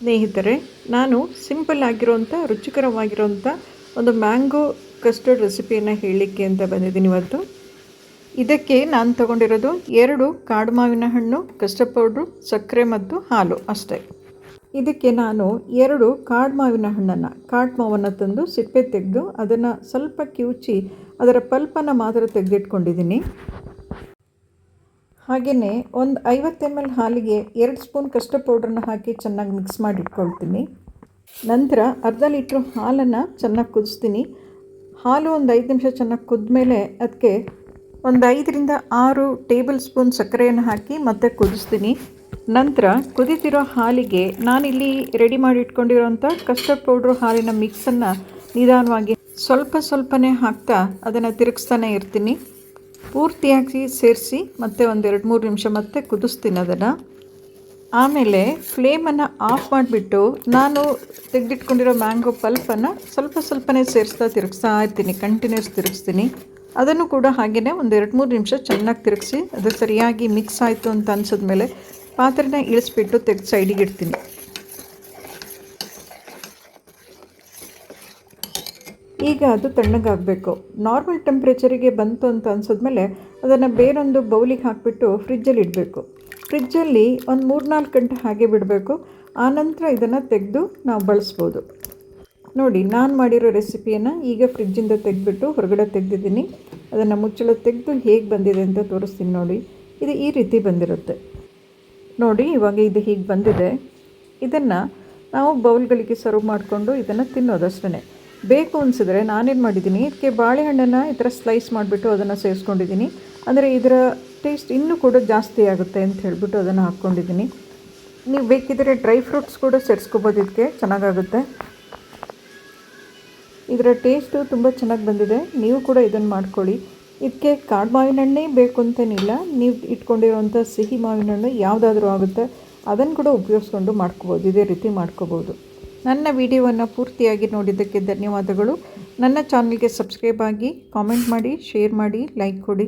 ಸ್ನೇಹಿತರೆ, ನಾನು ಸಿಂಪಲ್ ಆಗಿರೋಂಥ ರುಚಿಕರವಾಗಿರೋಂಥ ಒಂದು ಮ್ಯಾಂಗೋ ಕಸ್ಟರ್ಡ್ ರೆಸಿಪಿಯನ್ನು ಹೇಳಲಿಕ್ಕೆ ಅಂತ ಬಂದಿದ್ದೀನಿ ಇವತ್ತು. ಇದಕ್ಕೆ ನಾನು ತಗೊಂಡಿರೋದು 2 ಕಾಡು ಮಾವಿನ ಹಣ್ಣು, ಕಸ್ಟರ್ಡ್ ಪೌಡ್ರು, ಸಕ್ಕರೆ ಮತ್ತು ಹಾಲು ಅಷ್ಟೇ. ಇದಕ್ಕೆ ನಾನು 2 ಕಾಡು ಮಾವಿನ ಹಣ್ಣನ್ನು, ಕಾಡು ಮಾವನ್ನು ತಂದು ಸಿಪ್ಪೆ ತೆಗೆದು ಅದನ್ನು ಸ್ವಲ್ಪ ಕಿವುಚಿ ಅದರ ಪಲ್ಪನ್ನು ಮಾತ್ರ ತೆಗೆದಿಟ್ಕೊಂಡಿದ್ದೀನಿ. ಹಾಗೆಯೇ ಒಂದು 50 ml ಹಾಲಿಗೆ 2 ಸ್ಪೂನ್ ಕಸ್ಟರ್ಡ್ ಪೌಡ್ರನ್ನ ಹಾಕಿ ಚೆನ್ನಾಗಿ ಮಿಕ್ಸ್ ಮಾಡಿ ಇಟ್ಕೊಳ್ತೀನಿ. ನಂತರ ಅರ್ಧ ಲೀಟ್ರ್ ಹಾಲನ್ನು ಚೆನ್ನಾಗಿ ಕುದಿಸ್ತೀನಿ. ಹಾಲು ಒಂದು 5 ನಿಮಿಷ ಚೆನ್ನಾಗಿ ಕುದ್ಮೇಲೆ ಅದಕ್ಕೆ ಒಂದು 5ರಿಂದ 6 ಟೇಬಲ್ ಸ್ಪೂನ್ ಸಕ್ಕರೆಯನ್ನು ಹಾಕಿ ಮತ್ತೆ ಕುದಿಸ್ತೀನಿ. ನಂತರ ಕುದೀತಿರೋ ಹಾಲಿಗೆ ನಾನಿಲ್ಲಿ ರೆಡಿ ಮಾಡಿ ಇಟ್ಕೊಂಡಿರೋಂಥ ಕಸ್ಟರ್ಡ್ ಪೌಡ್ರು ಹಾಲಿನ ಮಿಕ್ಸನ್ನು ನಿಧಾನವಾಗಿ ಸ್ವಲ್ಪನೇ ಹಾಕ್ತಾ ಅದನ್ನು ತಿರುಗಿಸ್ತಾನೆ ಇರ್ತೀನಿ. ಪೂರ್ತಿಯಾಗಿ ಸೇರಿಸಿ ಮತ್ತೆ ಒಂದು 2-3 ನಿಮಿಷ ಮತ್ತೆ ಕುದಿಸ್ತೀನಿ ಅದನ್ನು. ಆಮೇಲೆ ಫ್ಲೇಮನ್ನು ಆಫ್ ಮಾಡಿಬಿಟ್ಟು ನಾನು ತೆಗೆದಿಟ್ಕೊಂಡಿರೋ ಮ್ಯಾಂಗೋ ಪಲ್ಪನ್ನು ಸ್ವಲ್ಪನೇ ಸೇರಿಸ್ತಾ ತಿರುಗಿಸ್ತಾ ಇರ್ತೀನಿ, ಕಂಟಿನ್ಯೂಸ್ ತಿರುಗಿಸ್ತೀನಿ. ಅದನ್ನು ಕೂಡ ಹಾಗೆಯೇ ಒಂದು 2-3 ನಿಮಿಷ ಚೆನ್ನಾಗಿ ತಿರುಗಿಸಿ ಅದು ಸರಿಯಾಗಿ ಮಿಕ್ಸ್ ಆಯಿತು ಅಂತ ಅನಿಸಿದ್ಮೇಲೆ ಪಾತ್ರೆನ ಇಳಿಸ್ಬಿಟ್ಟು ತೆಗೆದು ಸೈಡಿಗೆ ಇಡ್ತೀನಿ. ಈಗ ಅದು ತಣ್ಣಗಾಗಬೇಕು. ನಾರ್ಮಲ್ ಟೆಂಪ್ರೇಚರಿಗೆ ಬಂತು ಅಂತ ಅನಿಸಿದ್ಮೇಲೆ ಅದನ್ನು ಬೇರೊಂದು ಬೌಲಿಗೆ ಹಾಕಿಬಿಟ್ಟು ಫ್ರಿಜ್ಜಲ್ಲಿ ಇಡಬೇಕು. ಫ್ರಿಜ್ಜಲ್ಲಿ ಒಂದು 3-4 ಗಂಟೆ ಹಾಗೆ ಬಿಡಬೇಕು. ಆನಂತರ ಇದನ್ನು ತೆಗೆದು ನಾವು ಬಳಸ್ಬೋದು. ನೋಡಿ, ನಾನು ಮಾಡಿರೋ ರೆಸಿಪಿಯನ್ನು ಈಗ ಫ್ರಿಜ್ಜಿಂದ ತೆಗೆದುಬಿಟ್ಟು ಹೊರಗಡೆ ತೆಗೆದಿದ್ದೀನಿ. ಅದನ್ನು ಮುಚ್ಚಳ ತೆಗೆದು ಹೇಗೆ ಬಂದಿದೆ ಅಂತ ತೋರಿಸ್ತೀನಿ ನೋಡಿ. ಇದು ಈ ರೀತಿ ಬಂದಿರುತ್ತೆ ನೋಡಿ. ಇವಾಗ ಇದು ಹೀಗೆ ಬಂದಿದೆ. ಇದನ್ನು ನಾವು ಬೌಲ್ಗಳಿಗೆ ಸರ್ವ್ ಮಾಡಿಕೊಂಡು ಇದನ್ನು ತಿನ್ನೋದಷ್ಟೇ. ಬೇಕು ಅನಿಸಿದ್ರೆ ನಾನೇನು ಮಾಡಿದ್ದೀನಿ, ಇದಕ್ಕೆ ಬಾಳೆಹಣ್ಣನ್ನು ಈ ಥರ ಸ್ಲೈಸ್ ಮಾಡಿಬಿಟ್ಟು ಅದನ್ನು ಸೇರಿಸ್ಕೊಂಡಿದ್ದೀನಿ. ಅಂದರೆ ಇದರ ಟೇಸ್ಟ್ ಇನ್ನೂ ಕೂಡ ಜಾಸ್ತಿ ಆಗುತ್ತೆ ಅಂತ ಹೇಳಿಬಿಟ್ಟು ಅದನ್ನು ಹಾಕ್ಕೊಂಡಿದ್ದೀನಿ. ನೀವು ಬೇಕಿದ್ದರೆ ಡ್ರೈ ಫ್ರೂಟ್ಸ್ ಕೂಡ ಸೇರಿಸ್ಕೋಬೋದು, ಇದಕ್ಕೆ ಚೆನ್ನಾಗಾಗುತ್ತೆ. ಇದರ ಟೇಸ್ಟು ತುಂಬ ಚೆನ್ನಾಗಿ ಬಂದಿದೆ. ನೀವು ಕೂಡ ಇದನ್ನು ಮಾಡ್ಕೊಳ್ಳಿ. ಇದಕ್ಕೆ ಕಾಡು ಮಾವಿನ ಹಣ್ಣೇ ಬೇಕು ಅಂತೇನಿಲ್ಲ, ನೀವು ಇಟ್ಕೊಂಡಿರೋಂಥ ಸಿಹಿ ಮಾವಿನ ಹಣ್ಣು ಯಾವುದಾದ್ರೂ ಆಗುತ್ತೆ, ಅದನ್ನು ಕೂಡ ಉಪಯೋಗಿಸ್ಕೊಂಡು ಮಾಡ್ಕೋಬೋದು. ಇದೇ ರೀತಿ ಮಾಡ್ಕೋಬೋದು. ನನ್ನ ವಿಡಿಯೋವನ್ನು ಪೂರ್ತಿಯಾಗಿ ನೋಡಿದ್ದಕ್ಕೆ ಧನ್ಯವಾದಗಳು. ನನ್ನ ಚಾನಲ್ಗೆ ಸಬ್ಸ್ಕ್ರೈಬ್ ಆಗಿ, ಕಾಮೆಂಟ್ ಮಾಡಿ, ಶೇರ್ ಮಾಡಿ, ಲೈಕ್ ಕೊಡಿ.